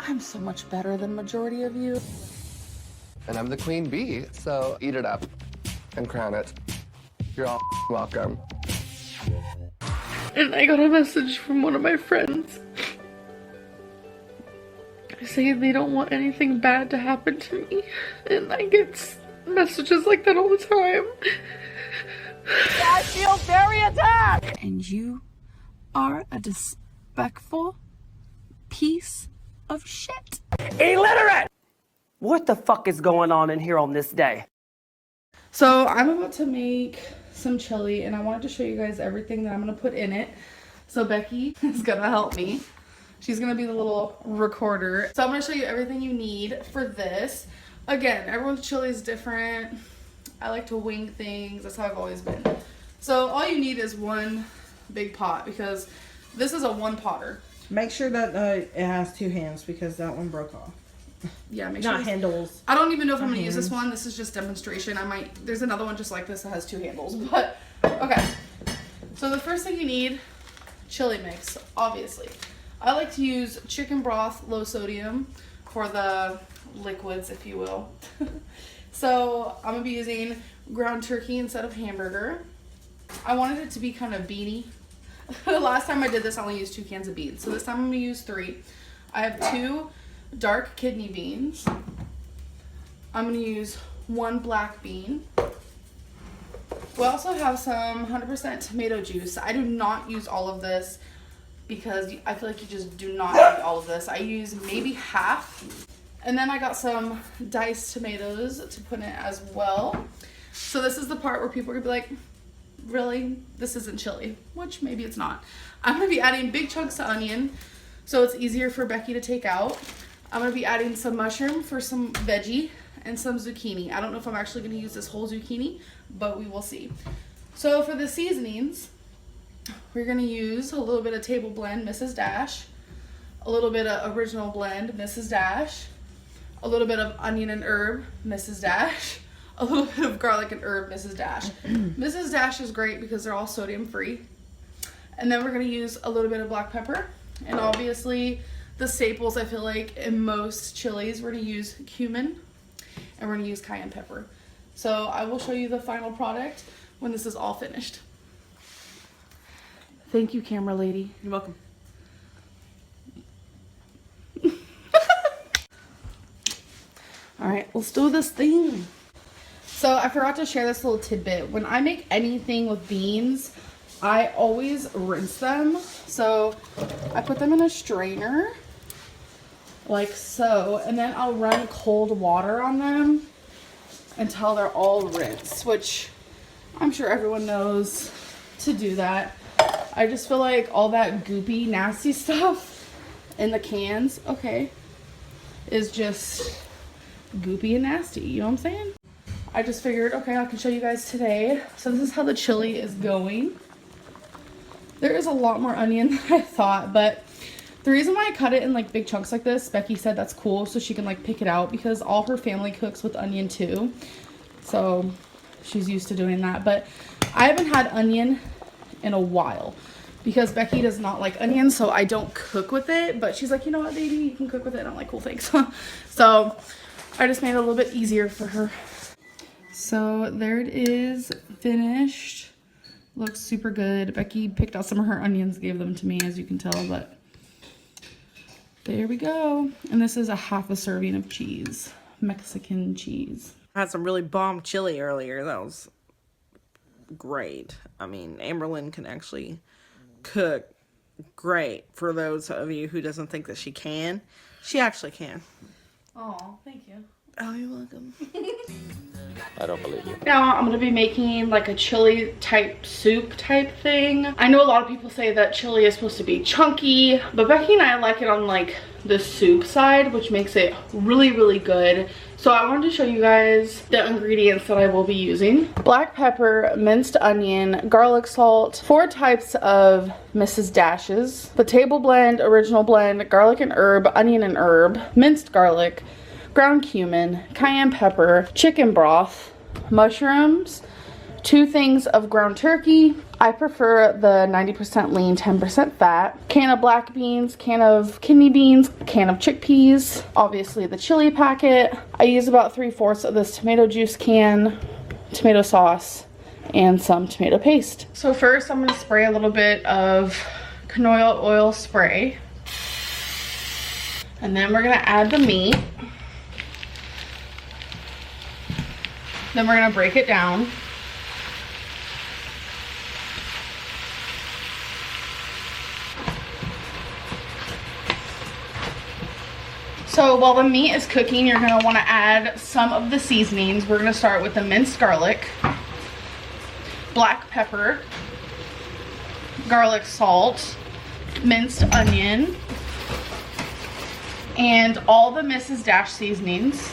I'm so much better than majority of you. And I'm the queen bee, so eat it up and crown it. You're all welcome. And I got a message from one of my friends saying they don't want anything bad to happen to me. And I get messages like that all the time. I feel very attacked! And you are a disrespectful piece of shit. Illiterate! What the fuck is going on in here on this day? So I'm about to make some chili and I wanted to show you guys everything that I'm gonna put in it. So Becky is gonna help me. She's gonna be the little recorder. So I'm gonna show you everything you need for this. Again, everyone's chili is different. I like to wing things. That's how I've always been. So all you need is one big pot because this is a one potter. Make sure that it has two hands because that one broke off. Yeah, make sure. Not handles. I don't even know if I'm gonna use this one. This is just demonstration. There's another one just like this that has two handles, but okay. So the first thing you need, chili mix, obviously. I like to use chicken broth, low sodium, for the liquids, if you will. So I'm gonna be using ground turkey instead of hamburger. I wanted it to be kind of beany. The last time I did this, I only used 2 cans of beans. So this time I'm gonna use 3. I have 2 dark kidney beans. I'm gonna use 1 black bean. We also have some 100% tomato juice. I do not use all of this because I feel like you just do not need all of this. I use maybe half. And then I got some diced tomatoes to put in as well. So this is the part where people are gonna be like, really? This isn't chili, which maybe it's not. I'm gonna be adding big chunks of onion so it's easier for Becky to take out. I'm gonna be adding some mushroom for some veggie and some zucchini. I don't know if I'm actually gonna use this whole zucchini, but we will see. So for the seasonings, we're gonna use a little bit of table blend, Mrs. Dash, a little bit of original blend, Mrs. Dash, a little bit of onion and herb, Mrs. Dash, a little bit of garlic and herb, Mrs. Dash. Mrs. Dash is great because they're all sodium free. And then we're gonna use a little bit of black pepper. And obviously the staples, I feel like in most chilies, we're gonna use cumin and we're gonna use cayenne pepper. So I will show you the final product when this is all finished. Thank you, camera lady. You're welcome. All right, let's do this thing. So I forgot to share this little tidbit. When I make anything with beans, I always rinse them. So I put them in a strainer like so, and then I'll run cold water on them until they're all rinsed, which I'm sure everyone knows to do that. I just feel like all that goopy, nasty stuff in the cans, okay, is just goopy and nasty, you know what I'm saying? I just figured, okay, I can show you guys today. So this is how the chili is going. There is a lot more onion than I thought, but the reason why I cut it in like big chunks like this, Becky said that's cool so she can like pick it out because all her family cooks with onion too. So she's used to doing that, but I haven't had onion in a while because Becky does not like onion, so I don't cook with it, but she's like, you know what, baby, you can cook with it. I'm like, cool, thanks. So I just made it a little bit easier for her. So there it is, finished. Looks super good. Becky picked out some of her onions, gave them to me, as you can tell, but there we go. And this is a half a serving of cheese, Mexican cheese. I had some really bomb chili earlier. That was great. I mean, Amberlynn can actually cook great. For those of you who doesn't think that she can, she actually can. Oh, thank you. Oh, you're welcome. I don't believe you. Now I'm gonna be making like a chili type soup type thing. I know a lot of people say that chili is supposed to be chunky, but Becky and I like it on like the soup side, which makes it really, really good. So I wanted to show you guys the ingredients that I will be using. Black pepper, minced onion, garlic salt, 4 types of Mrs. Dash's, the table blend, original blend, garlic and herb, onion and herb, minced garlic, ground cumin, cayenne pepper, chicken broth, mushrooms, 2 things of ground turkey, I prefer the 90% lean, 10% fat. Can of black beans, can of kidney beans, can of chickpeas, obviously the chili packet. I use about 3/4 of this tomato juice can, tomato sauce, and some tomato paste. So first I'm gonna spray a little bit of canola oil spray. And then we're gonna add the meat. Then we're gonna break it down. So while the meat is cooking, you're gonna wanna add some of the seasonings. We're gonna start with the minced garlic, black pepper, garlic salt, minced onion, and all the Mrs. Dash seasonings.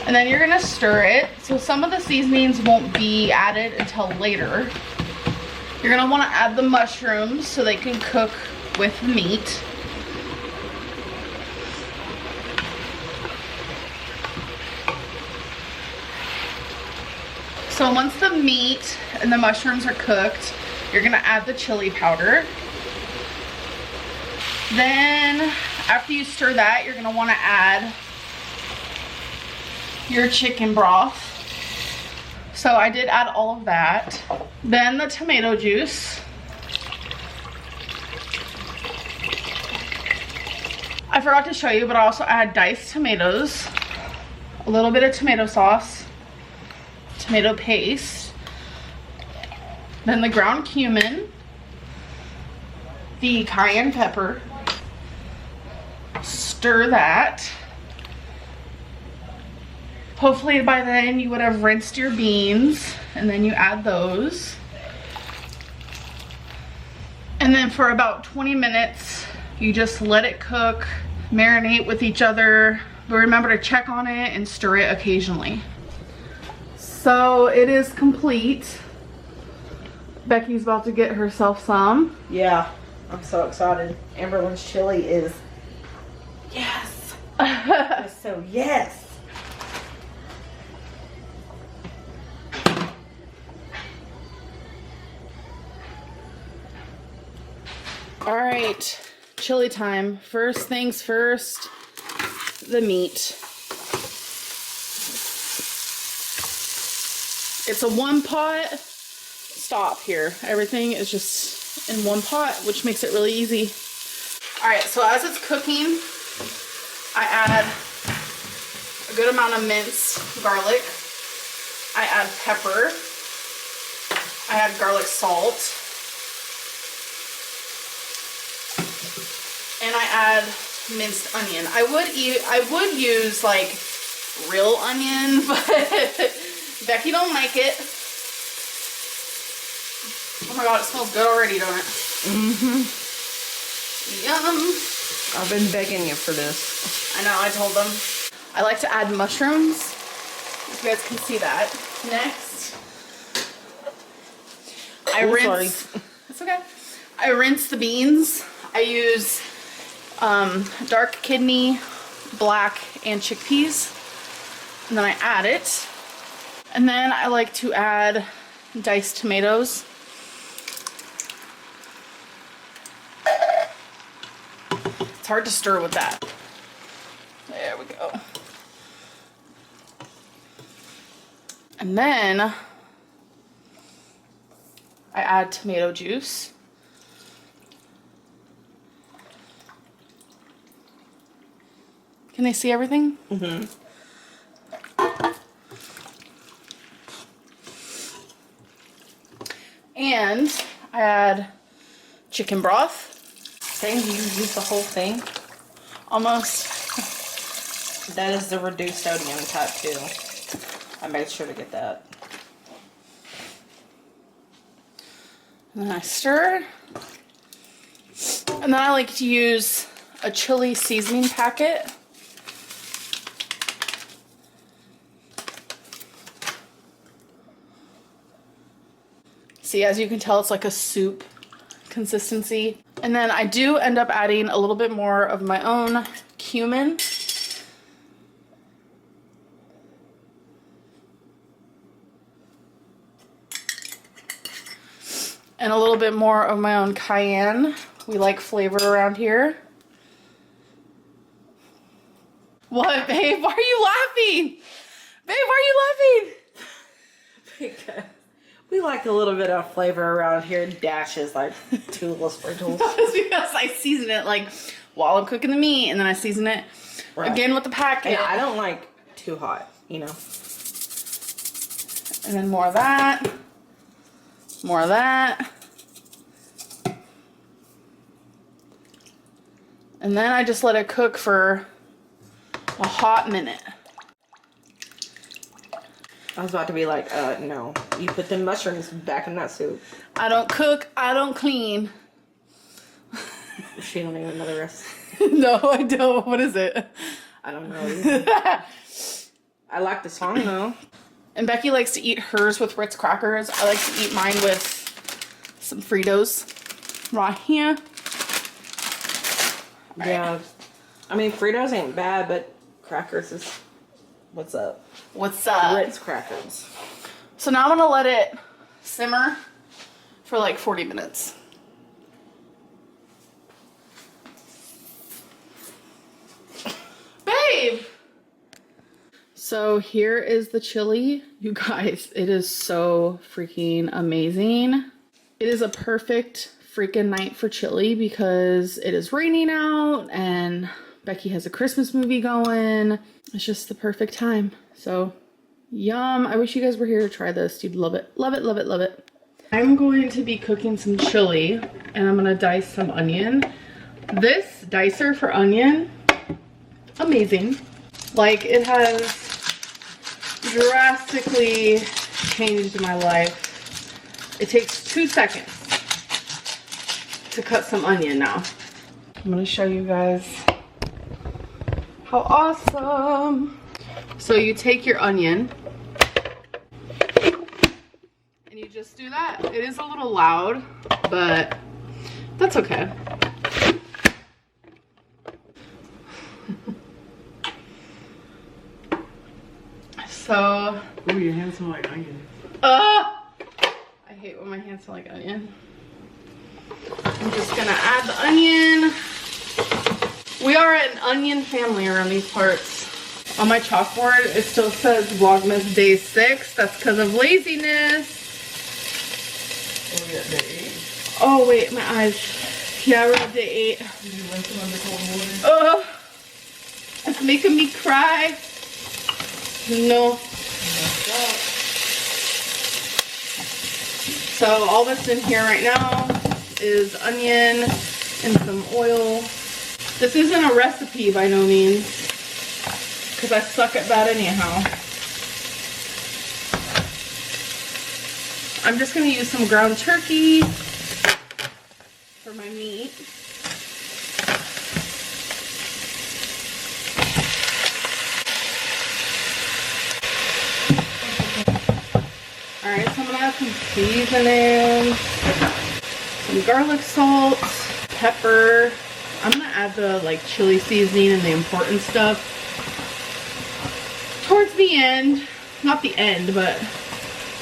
And then you're gonna stir it. So some of the seasonings won't be added until later. You're gonna wanna add the mushrooms so they can cook with the meat. So once the meat and the mushrooms are cooked, you're gonna add the chili powder. Then after you stir that, you're gonna wanna add your chicken broth. So I did add all of that. Then the tomato juice. I forgot to show you, but I also add diced tomatoes, a little bit of tomato sauce, tomato paste, then the ground cumin, the cayenne pepper, stir that. Hopefully by then you would have rinsed your beans, and then you add those. And then for about 20 minutes, you just let it cook, marinate with each other, but remember to check on it and stir it occasionally. So it is complete. Becky's about to get herself some. Yeah, I'm so excited. Amberlynn's chili is yes. So yes. All right, chili time. First things first, the meat. It's a one pot. Stop here. Everything is just in one pot, which makes it really easy. All right, so as it's cooking, I add a good amount of minced garlic. I add pepper. I add garlic salt. And I add minced onion. I would use like real onion, but Becky don't like it. Oh my god, it smells good already, don't it? Mm-hmm. Yum. I've been begging you for this. I know, I told them. I like to add mushrooms. If you guys can see that. Next, I rinse. Sorry. It's okay. I rinse the beans. I use dark kidney, black, and chickpeas. And then I add it. And then I like to add diced tomatoes. It's hard to stir with that. There we go. And then I add tomato juice. Can they see everything? Mm-hmm. And I add chicken broth. Same, do you use the whole thing? Almost. That is the reduced sodium type too. I made sure to get that. And then I stir. And then I like to use a chili seasoning packet. See, as you can tell, it's like a soup consistency. And then I do end up adding a little bit more of my own cumin. and a little bit more of my own cayenne. We like flavor around here. What, babe? Why are you laughing? Babe, why are you laughing? Because we like a little bit of flavor around here. Dashes like 2 little sprinkles. That's because I season it like while I'm cooking the meat, and then I season it again with the packet. Yeah, I don't like too hot, you know. And then more of that. More of that. And then I just let it cook for a hot minute. I was about to be like, no. You put the mushrooms back in that soup. I don't cook, I don't clean. She don't even know the rest. No, I don't. What is it? I don't know either. I like the song though. And Becky likes to eat hers with Ritz crackers. I like to eat mine with some Fritos. Right here. Yeah. Right. I mean, Fritos ain't bad, but crackers is what's up. What's up? Ritz crackers. So now I'm gonna let it simmer for like 40 minutes. Babe! So here is the chili. You guys, it is so freaking amazing. It is a perfect freaking night for chili because it is raining out and Becky has a Christmas movie going. It's just the perfect time. So yum. I wish you guys were here to try this. You'd love it. Love it, love it, love it. I'm going to be cooking some chili and I'm gonna dice some onion. This dicer for onion, amazing. Like, it has drastically changed my life. It takes 2 seconds to cut some onion now. I'm gonna show you guys how awesome. So you take your onion and you just do that. It is a little loud, but that's okay. So, Ooh, your hands smell like onion. I hate when my hands smell like onion. I'm just gonna add the onion. We are an onion family around these parts. On my chalkboard, it still says Vlogmas Day 6. That's because of laziness. Oh, yeah, day 8. Oh, wait, my eyes. Yeah, we're on day 8. Did you rinse them under cold water? Oh, it's making me cry. No. So all that's in here right now is onion and some oil. This isn't a recipe by no means, because I suck at that anyhow. I'm just going to use some ground turkey for my meat. Alright, so I'm going to add some seasonings, some garlic salt, pepper. I'm going to add the like chili seasoning and the important stuff towards the end. Not the end, but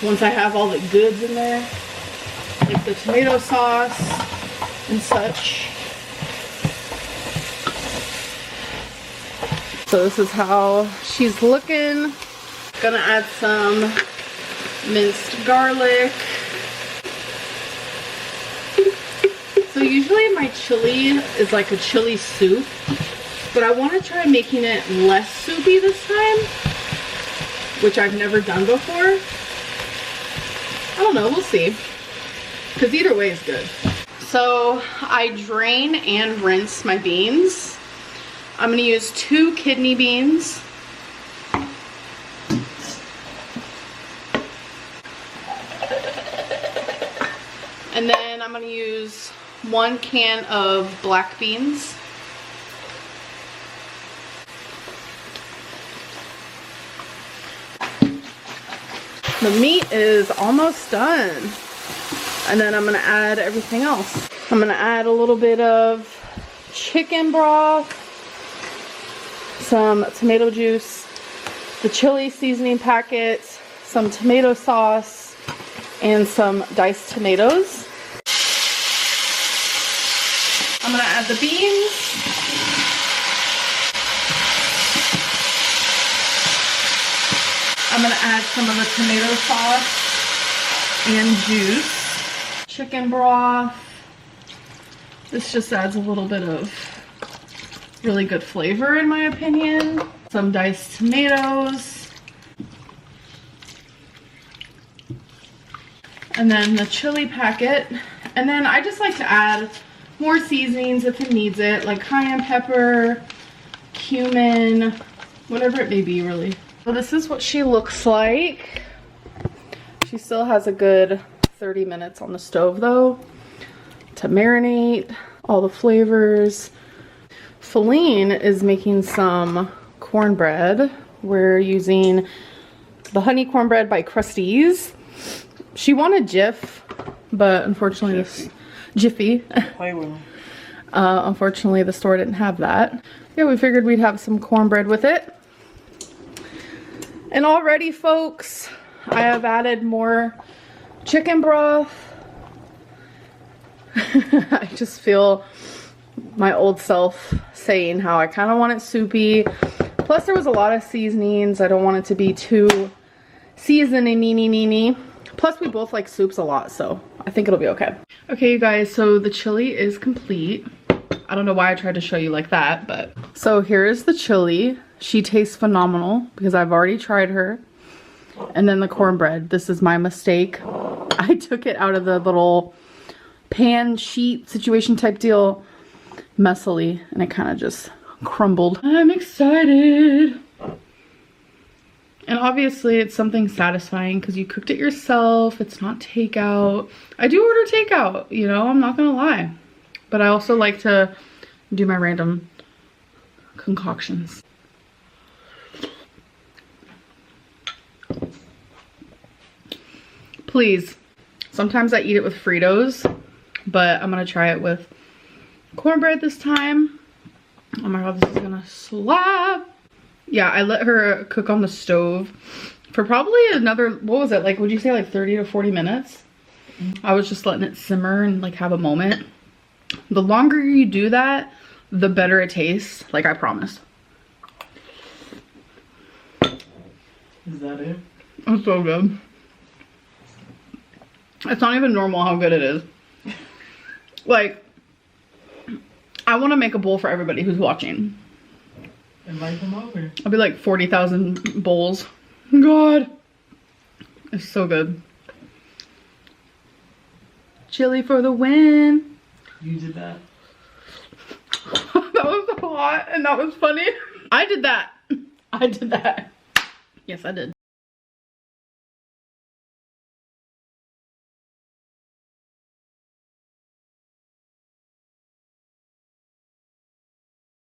once I have all the goods in there. Like the tomato sauce and such. So this is how she's looking. Gonna add some minced garlic. So usually my chili is like a chili soup, but I want to try making it less soupy this time, which I've never done before. I don't know, we'll see, because either way is good. So I drain and rinse my beans. I'm going to use 2 kidney beans. And then I'm going to use 1 can of black beans. The meat is almost done. And then I'm going to add everything else. I'm going to add a little bit of chicken broth, some tomato juice, the chili seasoning packet, some tomato sauce, and some diced tomatoes. I'm gonna add the beans. I'm gonna add some of the tomato sauce and juice. Chicken broth. This just adds a little bit of really good flavor in my opinion. Some diced tomatoes. And then the chili packet. And then I just like to add more seasonings if it needs it, like cayenne pepper, cumin, whatever it may be really. So this is what she looks like. She still has a good 30 minutes on the stove though to marinate all the flavors. Feline is making some cornbread. We're using the honey cornbread by Krusteaz. She wanted Jif, but unfortunately this Jiffy. Unfortunately the store didn't have that. Yeah, we figured we'd have some cornbread with it. And already, folks, I have added more chicken broth. I just feel my old self saying how I kind of want it soupy. Plus, there was a lot of seasonings. I don't want it to be too seasoning-y. Plus, we both like soups a lot, so I think it'll be okay. Okay, you guys, so the chili is complete. I don't know why I tried to show you like that, but... So here is the chili. She tastes phenomenal because I've already tried her. And then the cornbread. This is my mistake. I took it out of the little pan sheet situation type deal messily and it kind of just crumbled. I'm excited. And obviously it's something satisfying because you cooked it yourself. It's not takeout. I do order takeout, you know, I'm not gonna lie. But I also like to do my random concoctions. Please. Sometimes I eat it with Fritos, but I'm gonna try it with cornbread this time. Oh my god, this is gonna slap. Yeah, I let her cook on the stove for probably another, what was it, like, would you say like 30 to 40 minutes? I was just letting it simmer and like have a moment. The longer you do that, the better it tastes, like I promise. Is that it? It's so good. It's not even normal how good it is. Like, I want to make a bowl for everybody who's watching. Invite them over. I'll be like 40,000 bowls. God. It's so good. Chili for the win. You did that. That was hot and that was funny. I did that. I did that. Yes, I did.